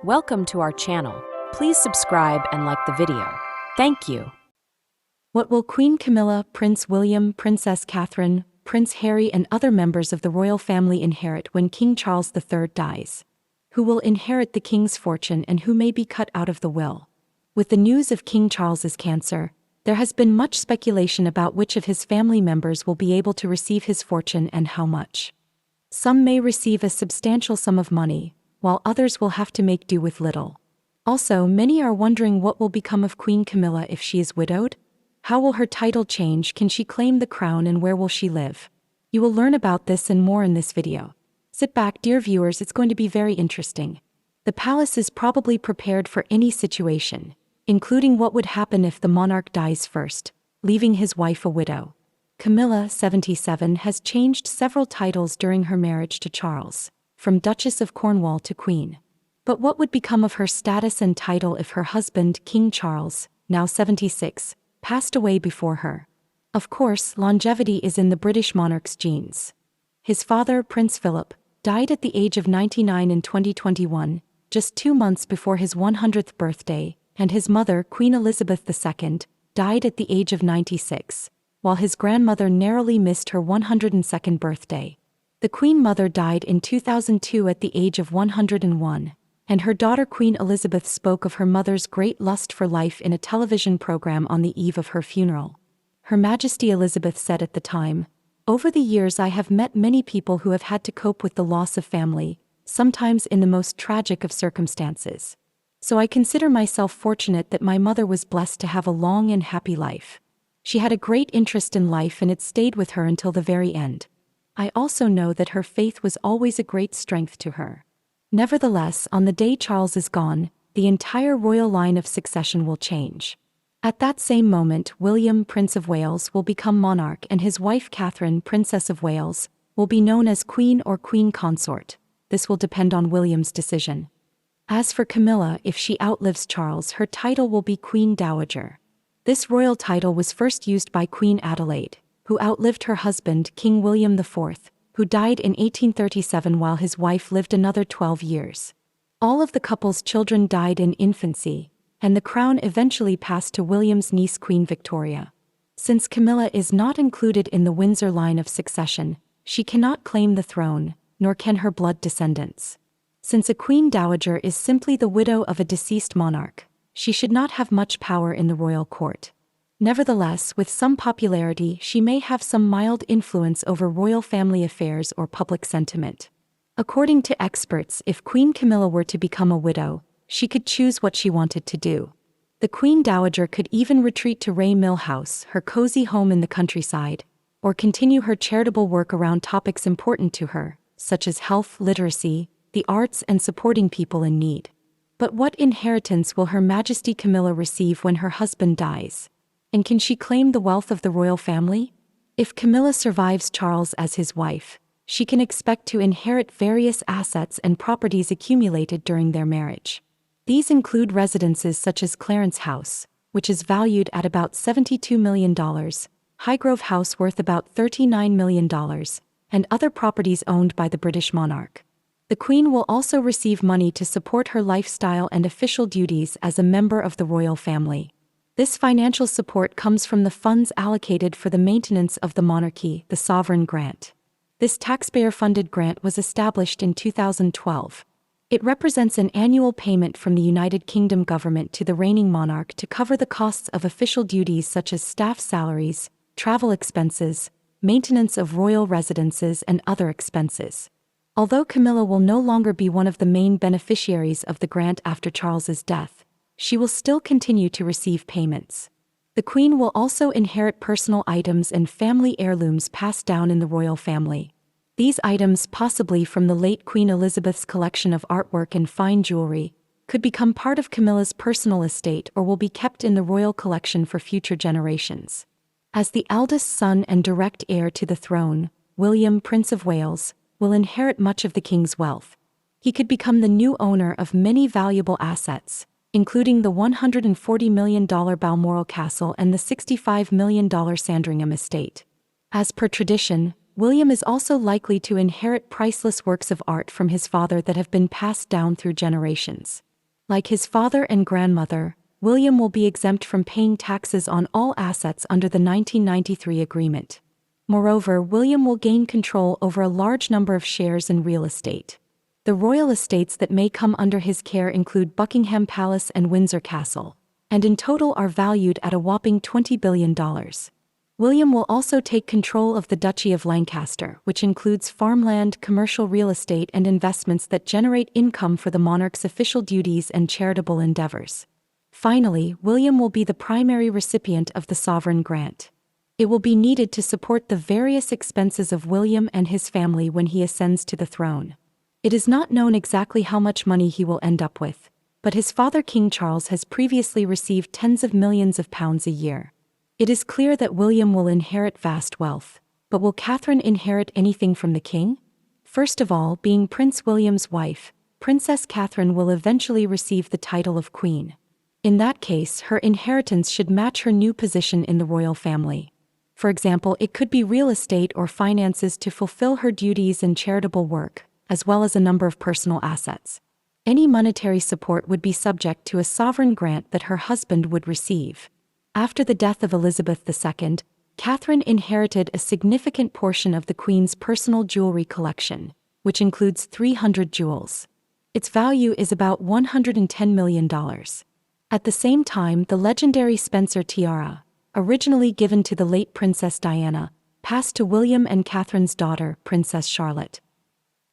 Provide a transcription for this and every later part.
Welcome to our channel. Please subscribe and like the video. Thank you. What will Queen Camilla, Prince William, Princess Catherine, Prince Harry and other members of the royal family inherit when King Charles III dies? Who will inherit the king's fortune and who may be cut out of the will? With the news of King Charles's cancer, there has been much speculation about which of his family members will be able to receive his fortune and how much. Some may receive a substantial sum of money, while others will have to make do with little. Also, many are wondering what will become of Queen Camilla if she is widowed. How will her title change? Can she claim the crown and where will she live? You will learn about this and more in this video. Sit back, dear viewers, it's going to be very interesting. The palace is probably prepared for any situation, including what would happen if the monarch dies first, leaving his wife a widow. Camilla, 77, has changed several titles during her marriage to Charles, from Duchess of Cornwall to Queen. But what would become of her status and title if her husband, King Charles, now 76, passed away before her? Of course, longevity is in the British monarch's genes. His father, Prince Philip, died at the age of 99 in 2021, just 2 months before his 100th birthday, and his mother, Queen Elizabeth II, died at the age of 96, while his grandmother narrowly missed her 102nd birthday. The Queen Mother died in 2002 at the age of 101, and her daughter Queen Elizabeth spoke of her mother's great lust for life in a television program on the eve of her funeral. Her Majesty Elizabeth said at the time, "Over the years I have met many people who have had to cope with the loss of family, sometimes in the most tragic of circumstances. So I consider myself fortunate that my mother was blessed to have a long and happy life. She had a great interest in life and it stayed with her until the very end. I also know that her faith was always a great strength to her." Nevertheless, on the day Charles is gone, the entire royal line of succession will change. At that same moment, William, Prince of Wales, will become monarch and his wife Catherine, Princess of Wales, will be known as Queen or Queen Consort. This will depend on William's decision. As for Camilla, if she outlives Charles, her title will be Queen Dowager. This royal title was first used by Queen Adelaide, who outlived her husband, King William IV, who died in 1837 while his wife lived another 12 years. All of the couple's children died in infancy, and the crown eventually passed to William's niece Queen Victoria. Since Camilla is not included in the Windsor line of succession, she cannot claim the throne, nor can her blood descendants. Since a Queen Dowager is simply the widow of a deceased monarch, she should not have much power in the royal court. Nevertheless, with some popularity, she may have some mild influence over royal family affairs or public sentiment. According to experts, if Queen Camilla were to become a widow, she could choose what she wanted to do. The Queen Dowager could even retreat to Ray Mill House, her cozy home in the countryside, or continue her charitable work around topics important to her, such as health, literacy, the arts, and supporting people in need. But what inheritance will Her Majesty Camilla receive when her husband dies? And can she claim the wealth of the royal family? If Camilla survives Charles as his wife, she can expect to inherit various assets and properties accumulated during their marriage. These include residences such as Clarence House, which is valued at about $72 million, Highgrove House worth about $39 million, and other properties owned by the British monarch. The Queen will also receive money to support her lifestyle and official duties as a member of the royal family. This financial support comes from the funds allocated for the maintenance of the monarchy, the Sovereign Grant. This taxpayer-funded grant was established in 2012. It represents an annual payment from the United Kingdom government to the reigning monarch to cover the costs of official duties such as staff salaries, travel expenses, maintenance of royal residences, and other expenses. Although Camilla will no longer be one of the main beneficiaries of the grant after Charles's death, she will still continue to receive payments. The Queen will also inherit personal items and family heirlooms passed down in the royal family. These items, possibly from the late Queen Elizabeth's collection of artwork and fine jewelry, could become part of Camilla's personal estate or will be kept in the royal collection for future generations. As the eldest son and direct heir to the throne, William, Prince of Wales, will inherit much of the king's wealth. He could become the new owner of many valuable assets, including the $140 million Balmoral Castle and the $65 million Sandringham estate. As per tradition, William is also likely to inherit priceless works of art from his father that have been passed down through generations. Like his father and grandmother, William will be exempt from paying taxes on all assets under the 1993 agreement. Moreover, William will gain control over a large number of shares in real estate. The royal estates that may come under his care include Buckingham Palace and Windsor Castle, and in total are valued at a whopping $20 billion. William will also take control of the Duchy of Lancaster, which includes farmland, commercial real estate, and investments that generate income for the monarch's official duties and charitable endeavors. Finally, William will be the primary recipient of the sovereign grant. It will be needed to support the various expenses of William and his family when he ascends to the throne. It is not known exactly how much money he will end up with, but his father King Charles has previously received tens of millions of pounds a year. It is clear that William will inherit vast wealth, but will Catherine inherit anything from the king? First of all, being Prince William's wife, Princess Catherine will eventually receive the title of Queen. In that case, her inheritance should match her new position in the royal family. For example, it could be real estate or finances to fulfill her duties and charitable work, as well as a number of personal assets. Any monetary support would be subject to a sovereign grant that her husband would receive. After the death of Elizabeth II, Catherine inherited a significant portion of the Queen's personal jewelry collection, which includes 300 jewels. Its value is about $110 million. At the same time, the legendary Spencer tiara, originally given to the late Princess Diana, passed to William and Catherine's daughter, Princess Charlotte.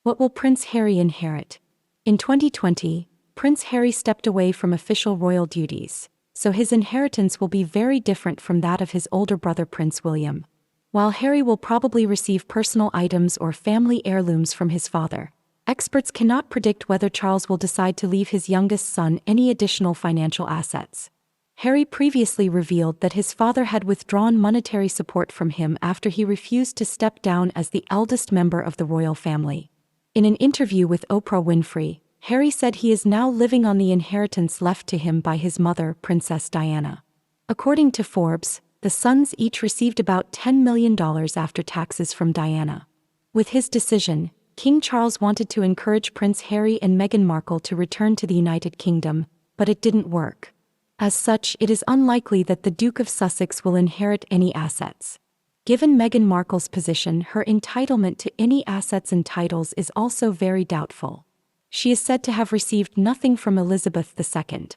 What will Prince Harry inherit? In 2020, Prince Harry stepped away from official royal duties, so his inheritance will be very different from that of his older brother Prince William. While Harry will probably receive personal items or family heirlooms from his father, experts cannot predict whether Charles will decide to leave his youngest son any additional financial assets. Harry previously revealed that his father had withdrawn monetary support from him after he refused to step down as the eldest member of the royal family. In an interview with Oprah Winfrey, Harry said he is now living on the inheritance left to him by his mother, Princess Diana. According to Forbes, the sons each received about $10 million after taxes from Diana. With his decision, King Charles wanted to encourage Prince Harry and Meghan Markle to return to the United Kingdom, but it didn't work. As such, it is unlikely that the Duke of Sussex will inherit any assets. Given Meghan Markle's position, her entitlement to any assets and titles is also very doubtful. She is said to have received nothing from Elizabeth II.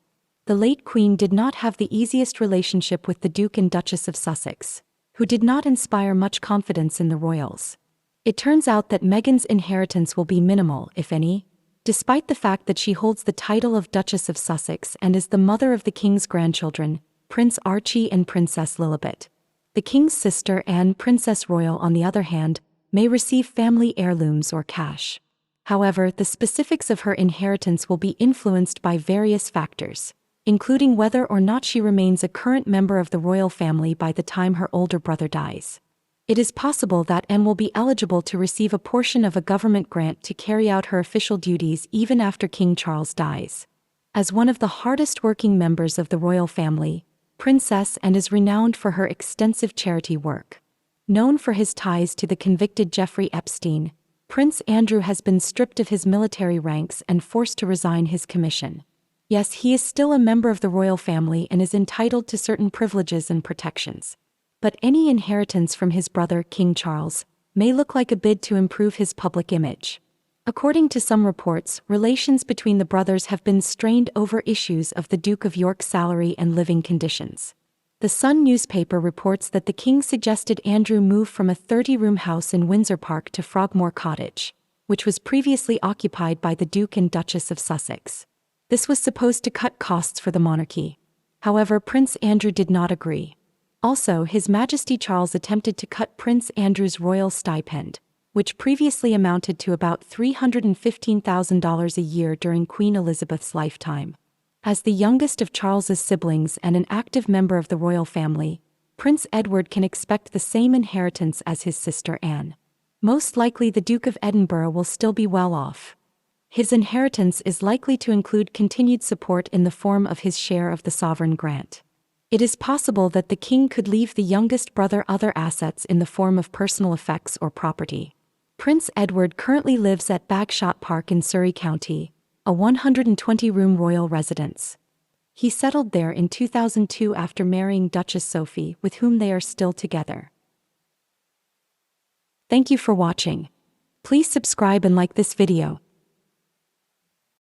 The late Queen did not have the easiest relationship with the Duke and Duchess of Sussex, who did not inspire much confidence in the royals. It turns out that Meghan's inheritance will be minimal, if any, despite the fact that she holds the title of Duchess of Sussex and is the mother of the King's grandchildren, Prince Archie and Princess Lilibet. The King's sister Anne, Princess Royal, on the other hand, may receive family heirlooms or cash. However, the specifics of her inheritance will be influenced by various factors, including whether or not she remains a current member of the royal family by the time her older brother dies. It is possible that Anne will be eligible to receive a portion of a government grant to carry out her official duties even after King Charles dies. As one of the hardest-working members of the royal family, Princess Anne is renowned for her extensive charity work. Known for his ties to the convicted Jeffrey Epstein, Prince Andrew has been stripped of his military ranks and forced to resign his commission. Yes, he is still a member of the royal family and is entitled to certain privileges and protections. But any inheritance from his brother, King Charles, may look like a bid to improve his public image. According to some reports, relations between the brothers have been strained over issues of the Duke of York's salary and living conditions. The Sun newspaper reports that the king suggested Andrew move from a 30-room house in Windsor Park to Frogmore Cottage, which was previously occupied by the Duke and Duchess of Sussex. This was supposed to cut costs for the monarchy. However, Prince Andrew did not agree. Also, His Majesty Charles attempted to cut Prince Andrew's royal stipend, which previously amounted to about $315,000 a year during Queen Elizabeth's lifetime. As the youngest of Charles's siblings and an active member of the royal family, Prince Edward can expect the same inheritance as his sister Anne. Most likely the Duke of Edinburgh will still be well off. His inheritance is likely to include continued support in the form of his share of the sovereign grant. It is possible that the king could leave the youngest brother other assets in the form of personal effects or property. Prince Edward currently lives at Bagshot Park in Surrey County, a 120-room royal residence. He settled there in 2002 after marrying Duchess Sophie, with whom they are still together. Thank you for watching. Please subscribe and like this video.